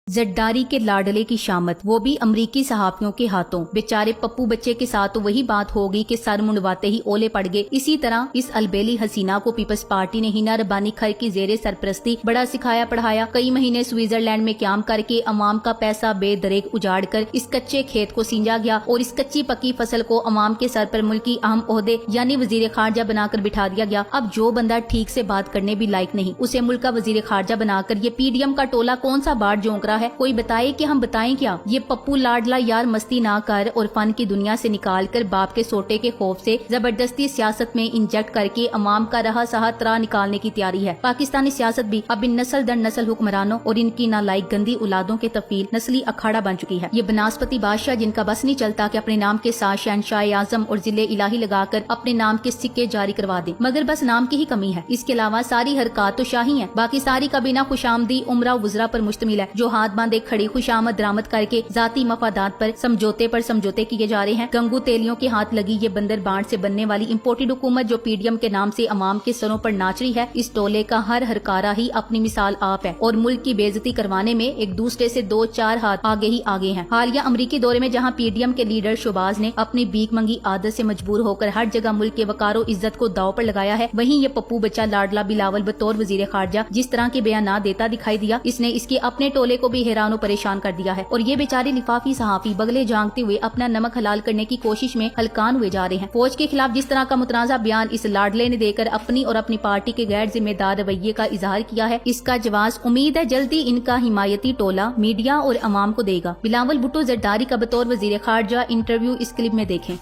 زرداری کے لاڈلے کی شامت، وہ بھی امریکی صحافیوں کے ہاتھوں۔ بیچارے پپو بچے کے ساتھ تو وہی بات ہوگی کہ سر منڈواتے ہی اولے پڑ گئے۔ اسی طرح اس البیلی حسینہ کو پیپلز پارٹی نے ہینا ربانی کھر کی زیر سرپرستی بڑا سکھایا پڑھایا، کئی مہینے سوئٹزرلینڈ میں قیام کر کے عوام کا پیسہ بے دریغ اجاڑ کر اس کچے کھیت کو سینجا گیا اور اس کچی پکی فصل کو عوام کے سر پر ملکی اہم عہدے یعنی وزیر خارجہ بنا کر بٹھا دیا گیا۔ اب جو بندہ ٹھیک سے بات کرنے بھی لائق نہیں، اسے ملک کا وزیر خارجہ بنا کر یہ پی ڈی ایم کا ٹولہ کون سا بار جونک رہا ہے؟ کوئی بتائے کہ ہم بتائیں کیا؟ یہ پپو لاڈلا یار مستی نہ کر اور فن کی دنیا سے نکال کر باپ کے سوٹے کے خوف سے زبردستی سیاست میں انجیکٹ کر کے عوام کا رہا سہا ترا نکالنے کی تیاری ہے۔ پاکستانی سیاست بھی اب ان نسل در نسل حکمرانوں اور ان کی نالائق گندی اولادوں کے تفیل نسلی اکھاڑا بن چکی ہے۔ یہ بناسپتی بادشاہ جن کا بس نہیں چلتا کہ اپنے نام کے ساتھ شہنشاہ اعظم اور ذل الہی لگا کر اپنے نام کے سکے جاری کروا دیں، مگر بس نام کی ہی کمی ہے۔ اس کے علاوہ ساری حرکات تو شاہی ہیں، باقی ساری کابینہ خوش آمدی عمرہ وزراء پر مشتمل ہے جو ہاتھ باندھے کھڑی خوش آمد درآمد کر کے ذاتی مفادات پر سمجھوتے کیے جا رہے ہیں۔ گنگو تیلیوں کے ہاتھ لگی یہ بندر بانٹ سے بننے والی امپورٹڈ حکومت جو پی ڈی ایم کے نام سے عوام کے سروں پر ناچ رہی ہے، اس ٹولے کا ہر ہرکارہ ہی اپنی مثال آپ ہے اور ملک کی بے عزتی کروانے میں ایک دوسرے سے دو چار ہاتھ آگے ہیں۔ حالیہ امریکی دورے میں جہاں پی ڈی ایم کے لیڈر شہباز نے اپنی بھیک منگی عادت سے مجبور ہو کر ہر جگہ ملک کے وقار و عزت کو داؤ پر لگایا ہے، وہیں یہ پپو بچہ لاڈلا بلاول بطور وزیر خارجہ جس طرح کے بیانات دیتا دکھائی دیا، اس نے اس کے اپنے ٹولے کو بھی حیران و پریشان کر دیا ہے اور یہ بیچارے لفافی صحافی بغلے جانگتے ہوئے اپنا نمک حلال کرنے کی کوشش میں ہلکان ہوئے جا رہے ہیں۔ فوج کے خلاف جس طرح کا متنازع بیان اس لاڈلے نے دے کر اپنی اور اپنی پارٹی کے غیر ذمہ دار رویے کا اظہار کیا ہے، اس کا جواز امید ہے جلدی ان کا حمایتی ٹولہ میڈیا اور عوام کو دے گا۔ بلاول بھٹو زرداری کا بطور وزیر خارجہ انٹرویو اس کلپ میں دیکھیں۔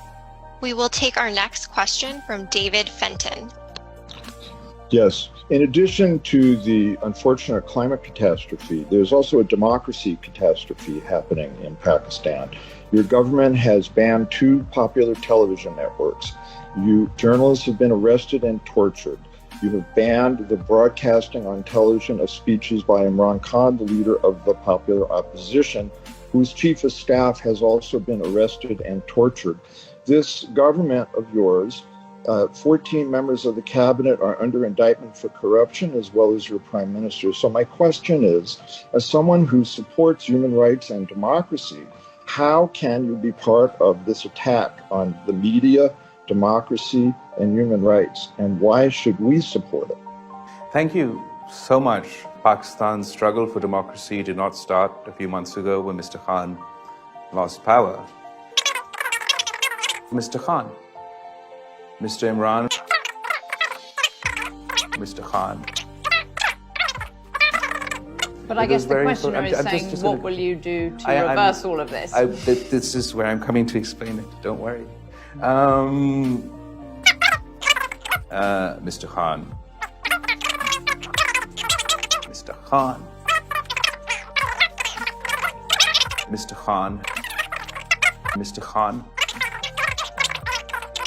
We will take our next question from David Fenton. Yes. In addition to the unfortunate climate catastrophe, there's also a democracy catastrophe happening in Pakistan. Your government has banned 2 popular television networks. Journalists have been arrested and tortured. You have banned the broadcasting on television of speeches by Imran Khan, the leader of the popular opposition, whose chief of staff has also been arrested and tortured. This government of yours, 14 members of the cabinet are under indictment for corruption as well as your prime minister. So my question is, as someone who supports human rights and democracy, how can you be part of this attack on the media, democracy and human rights, and why should we support it? Thank you so much. Pakistan's struggle for democracy did not start a few months ago when Mr. Khan lost power. Mr. Khan, Mr. Imran, Mr. Khan. But I guess the questioner is saying, what will you do to reverse all of this? This is where I'm coming to explain it. Don't worry. Mr. Khan. Mr. Khan. Mr. Khan. Mr. Khan.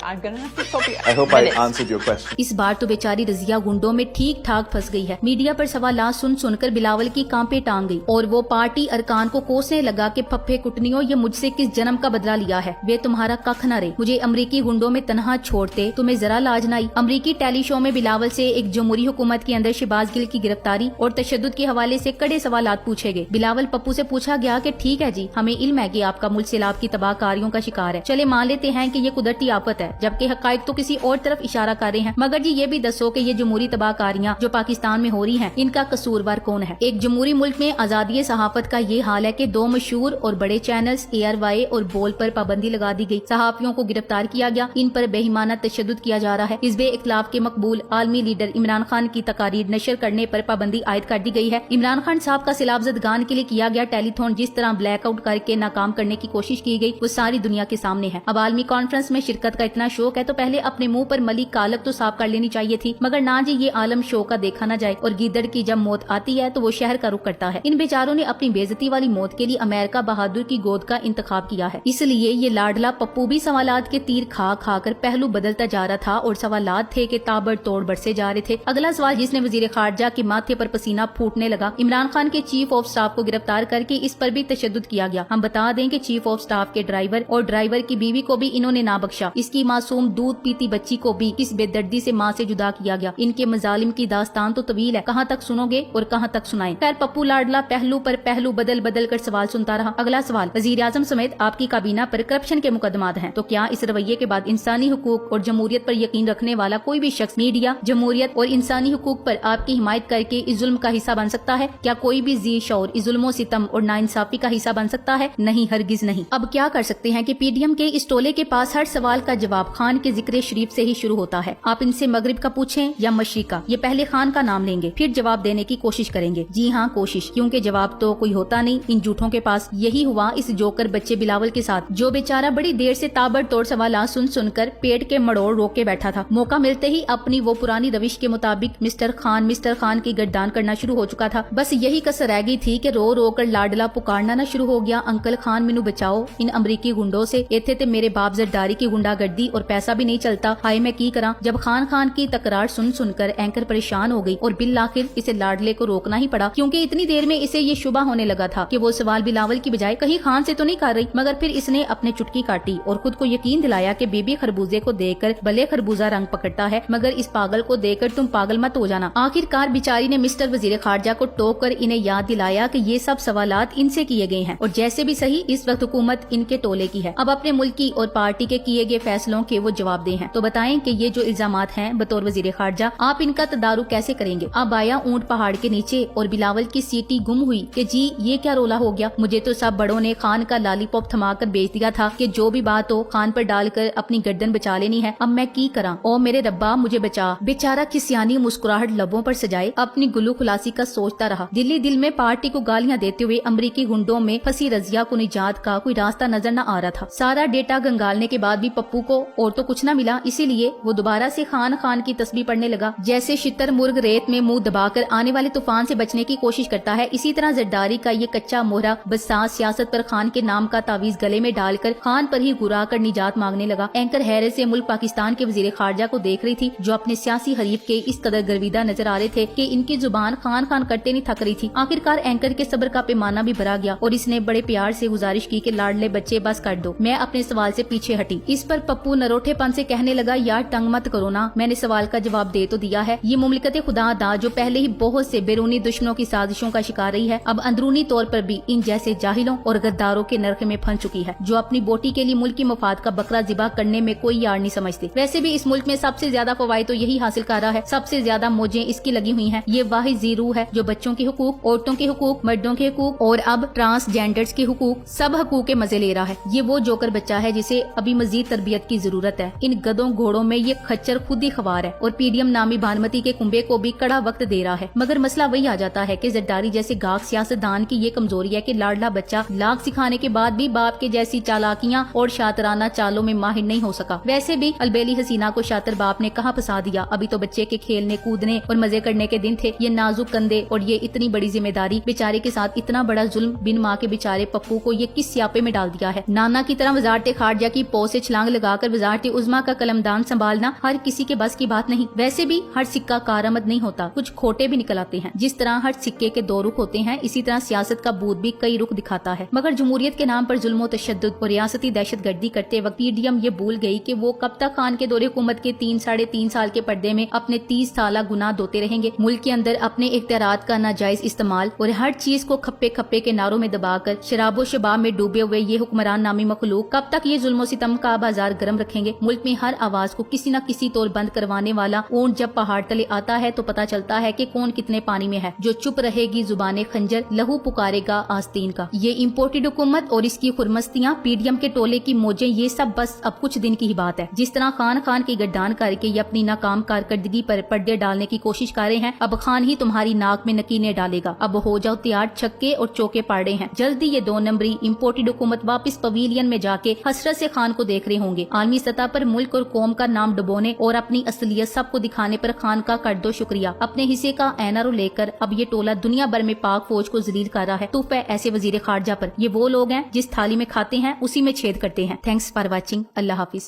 I'm going to have to stop you. I hope I answered your question. اس بار تو بیچاری رضیہ گنڈوں میں ٹھیک ٹھاک پھنس گئی ہے۔ Media پر سوالات سن کر بلاول کی کانپے ٹانگ گئی اور وہ پارٹی ارکان کو کوسنے لگا کہ پھپھے کٹنیوں یہ مجھ سے کس جنم کا بدلہ لیا ہے، وہ تمہارا ککھ نہ رہے، مجھے امریکی گنڈوں میں تنہا چھوڑتے تمہیں ذرا لاج نہ آئی۔ امریکی ٹیلی شو میں بلاول سے ایک جمہوری حکومت کے اندر شہباز گل کی گرفتاری اور تشدد کے حوالے سے کڑے سوالات پوچھے گئے۔ بلاول پپو سے پوچھا گیا کہ ٹھیک ہے جی، ہمیں علم ہے کہ آپ کا ملک سیلاب کی تباہ کاریوں کا شکار ہے، چلے مان لیتے ہیں کہ یہ قدرتی آفت ہے، جبکہ حقائق تو کسی اور طرف اشارہ کر رہے ہیں، مگر جی یہ بھی دسو کہ یہ جمہوری تباہ کاریاں جو پاکستان میں ہو رہی ہیں ان کا قصوروار کون ہے؟ ایک جمہوری ملک میں آزادی صحافت کا یہ حال ہے کہ 2 مشہور اور بڑے چینلز ARY اور بول پر پابندی لگا دی گئی، صحافیوں کو گرفتار کیا گیا، ان پر بے ایمانہ تشدد کیا جا رہا ہے، حزب اختلاف کے مقبول عالمی لیڈر عمران خان کی تقاریر نشر کرنے پر پابندی عائد کر دی گئی ہے۔ عمران خان صاحب کا سیلاب زدگان کے لیے کیا گیا ٹیلی تھون جس طرح بلیک آؤٹ کر کے ناکام کرنے کی کوشش کی گئی وہ ساری دنیا کے سامنے ہے۔ اب عالمی کانفرنس میں شرکت کا اتنا شوق ہے تو پہلے اپنے منہ پر ملی کالک تو صاف کر لینی چاہیے تھی، مگر نہ جی یہ عالم شو کا دیکھا نہ جائے اور گیدڑ کی جب موت آتی ہے تو وہ شہر کا رخ کرتا ہے۔ ان بیچاروں نے اپنی بے عزتی والی موت کے لیے امریکہ بہادر کی گود کا انتخاب کیا ہے، اس لیے یہ لاڈلا پپو بھی سوالات کے تیر کھا کھا کر پہلو بدلتا جا رہا تھا اور سوالات تھے کہ تابڑ توڑ برسے جا رہے تھے۔ اگلا سوال جس نے وزیر خارجہ کے ماتھے پر پسینہ پھوٹنے لگا، عمران خان کے چیف آف سٹاف کو گرفتار کر کے اس پر بھی تشدد کیا گیا۔ ہم بتا دیں کہ چیف آف سٹاف کے ڈرائیور اور ڈرائیور کی بیوی کو بھی انہوں نے نہ بخشا، اس کی मासूम दूध पीती बच्ची को भी किस बेदर्दी से माँ से जुदा किया गया। इनके मजालिम की दास्तान तो तवील है, कहाँ तक सुनोगे और कहाँ तक सुनाएं। खैर पप्पू लाडला पहलू पर पहलू बदल बदल कर सवाल सुनता रहा। अगला सवाल, वजीर आजम समेत आपकी काबीना पर करप्शन के मुकदमात हैं, तो क्या इस रवैये के बाद इंसानी हुकूक और जमहूरियत पर यकीन रखने वाला कोई भी शख्स मीडिया, जमहूरियत और इंसानी हुकूक पर आपकी हिमायत करके इस जुल्म का हिस्सा बन सकता है? क्या कोई भी जी शौर इस जुल्मों सितम और नाइंसाफी का हिस्सा बन सकता है? नहीं, हरगिज नहीं। अब क्या कर सकते हैं कि पीडीएम के इस टोले के पास हर सवाल का जवाब खान के जिक्र शरीफ से ही शुरू होता है। आप इनसे मगरिब का पूछें या मशरिक का, ये पहले खान का नाम लेंगे फिर जवाब देने की कोशिश करेंगे। जी हाँ, कोशिश, क्योंकि जवाब तो कोई होता नहीं इन झूठों के पास। यही हुआ इस जोकर बच्चे बिलावल के साथ, जो बेचारा बड़ी देर से ताबड़तोड़ सवालात सुन सुनकर पेट के मड़ोड़ रोक के बैठा था। मौका मिलते ही अपनी वो पुरानी रविश के मुताबिक मिस्टर खान की गर्दान करना शुरू हो चुका था। बस यही कसर रह गई थी कि रो रो कर लाडला पुकारना न शुरू हो गया, अंकल खान मैनू बचाओ इन अमरीकी गुंडों से, इत्थे ते मेरे बाप जरदारी की गुंडागर्दी और पैसा भी नहीं चलता, हाय मैं की करा। जब खान की तकरार सुन सुनकर एंकर परेशान हो गई और बिल आखिर इसे लाडले को रोकना ही पड़ा, क्योंकि इतनी देर में इसे ये शुबा होने लगा था कि वो सवाल बिलावल की बजाय कहीं खान से तो नहीं कर रही। मगर फिर इसने अपने चुटकी काटी और खुद को यकीन दिलाया कि बीबी खरबूजे को देखकर भले खरबूजा रंग पकड़ता है, मगर इस पागल को देखकर तुम पागल मत हो जाना। आखिरकार बिचारी ने मिस्टर वजीर खारजा को टोक कर इन्हें याद दिलाया कि ये सब सवालात इनसे किए गए हैं और जैसे भी सही इस वक्त हुकूमत इनके टोले की है। अब अपने मुल्क की और पार्टी के किए गए फैसलों के वो जवाब दे हैं। तो बताएं कि ये जो इल्जामात हैं बतौर वजीर खारजा, आप इनका तदारुक कैसे करेंगे? अब आया ऊंट पहाड़ के नीचे और बिलावल की सीटी गुम हुई कि जी ये क्या रोला हो गया। मुझे तो सब बड़ों ने खान का लालीपॉप थमा कर बेच दिया था कि जो भी बात हो खान पर डालकर अपनी गर्दन बचा लेनी है। अब मैं की करा, ओ मेरे रब्बा मुझे बचा। बेचारा खिसियानी मुस्कुराहट लबों पर सजाए अपनी गुल्लू खुलासी का सोचता रहा। दिल में पार्टी को गालियां देते हुए अमरीकी गुंडों में फंसी रजिया को निजात का कोई रास्ता नजर न आ रहा था। सारा डेटा गंगालने के बाद भी पप्पू को और तो कुछ न मिला, इसीलिए वो दोबारा से खान की तस्बीह पढ़ने लगा। जैसे शितर मुर्ग रेत में मुंह दबाकर आने वाले तूफान से बचने की कोशिश करता है, इसी तरह जरदारी का ये कच्चा मोहरा बसास सियासत पर खान के नाम का तावीज गले में डालकर खान पर ही घुरा कर निजात मांगने लगा। एंकर हैरत से मुल्क पाकिस्तान के वजीर खारजा को देख रही थी, जो अपने सियासी हरीफ के इस कदर गर्विदा नजर आ रहे थे कि इनकी जुबान खान करते नहीं थक रही थी। आखिरकार एंकर के सब्र का पैमाना भी भरा गया और इसने बड़े प्यार से गुजारिश की कि लाडले बच्चे बस कर दो। मैं अपने सवाल से पीछे हटी। इस पर पप्पू नरोठेपन से कहने लगा, यार टंग मत करो ना, मैंने सवाल का जवाब दे तो दिया है। ये मुमलिकत खुदा दा जो पहले ही बहुत से बैरूनी दुश्मनों की साजिशों का शिकार रही है, अब अंदरूनी तौर पर भी इन जैसे जाहिलों और गद्दारों के नरक में फंस चुकी है, जो अपनी बोटी के लिए मुल्क की मफाद का बकरा ज़िबा करने में कोई यार नहीं समझते। वैसे भी इस मुल्क में सबसे ज्यादा फवायद तो यही हासिल कर रहा है, सबसे ज्यादा मौजें इसकी लगी हुई हैं। ये वाहिद जीरू है जो बच्चों के हुकूक, औरतों के हुकूक, मर्दों के हुकूक और अब ट्रांसजेंडर्स के हुकूक, सब हुकूक के मजे ले रहा है। ये वो जोकर बच्चा है जिसे अभी मजीद तरबियत की जरूरत है। इन गधों घोड़ों में ये खच्चर खुद ही खवार है और पीडीएम नामी भानुमती के कुंबे को भी कड़ा वक्त दे रहा है। मगर मसला वही आ जाता है कि जरदारी जैसे गाक सियासतदान की ये कमजोरी है कि लाडला बच्चा लाख सिखाने के बाद भी बाप के जैसी चालाकियां और शातराना चालों में माहिर नहीं हो सका। वैसे भी अलबेली हसीना को शातिर बाप ने कहाँ फंसा दिया। अभी तो बच्चे के खेलने कूदने और मजे करने के दिन थे। ये नाजुक कंधे और ये इतनी बड़ी जिम्मेदारी, बेचारे के साथ इतना बड़ा जुल्म बिन माँ के बेचारे पप्पू को ये किस स्यापे में डाल दिया है। नाना की तरह वजारत खारजा की पौ से छलांग लगाकर वजारत उज़्मा का कलमदान संभालना हर किसी के बस की बात नहीं। वैसे भी हर सिक्का कारआमद नहीं होता, कुछ खोटे भी निकल आते हैं। जिस तरह हर सिक्के के दो रुख होते हैं, इसी तरह सियासत का भूत भी कई रुख दिखाता है। मगर जमहूरियत के नाम पर जुल्म और तशद्दुद और रियासती दहशतगर्दी करते वक्त पीडीएम ये भूल गई कि वो कब तक खान के दौरे हुकूमत के 3-3.5 साल के पर्दे में अपने 30 साला गुनाह धोते रहेंगे। मुल्क के अंदर अपने इख्तियारात का नाजायज इस्तेमाल और हर चीज को खप्पे खप्पे के नारों में दबाकर शराबो शबाब में डूबे हुए ये हुक्मरान नामी मखलूक कब तक ये जुल्म सितम का बाजार गर्म रखेंगे। मुल्क में हर आवाज को किसी न किसी तौर बंद करवाने वाला ऊंट जब पहाड़ तले आता है तो पता चलता है कि कौन कितने पानी में है। जो चुप रहेगी जुबाने खंजर, लहू पुकारेगा आस्तीन का। ये इम्पोर्टेड हुकूमत और इसकी खुरमस्तियां, पीडीएम के टोले की मौजें, ये सब बस अब कुछ दिन की ही बात है। जिस तरह खान की गद्दान करके ये अपनी नाकाम कारकर्दगी पर पर्दे डालने की कोशिश कर रहे हैं, अब खान ही तुम्हारी नाक में नकीने डालेगा। अब हो जाओ तैयार, छक्के और चौके पाड़े हैं। जल्दी ये 2 नंबरी इम्पोर्टेड हुकूमत वापस पवेलियन में जाके हसरत से खान को देख रहे होंगे। आलमी सतह पर मुल्क और कौम का नाम डुबोने और अपनी असलियत सबको दिखाने पर खान का कर दो शुक्रिया। अपने हिस्से का एनआरओ लेकर अब ये टोला दुनिया भर में पाक फौज को जलील कर रहा है। तुफ है ऐसे वजीर खारजा पर। ये वो लोग हैं जिस थाली में खाते हैं उसी में छेद करते हैं। Thanks for watching. Allah Hafiz.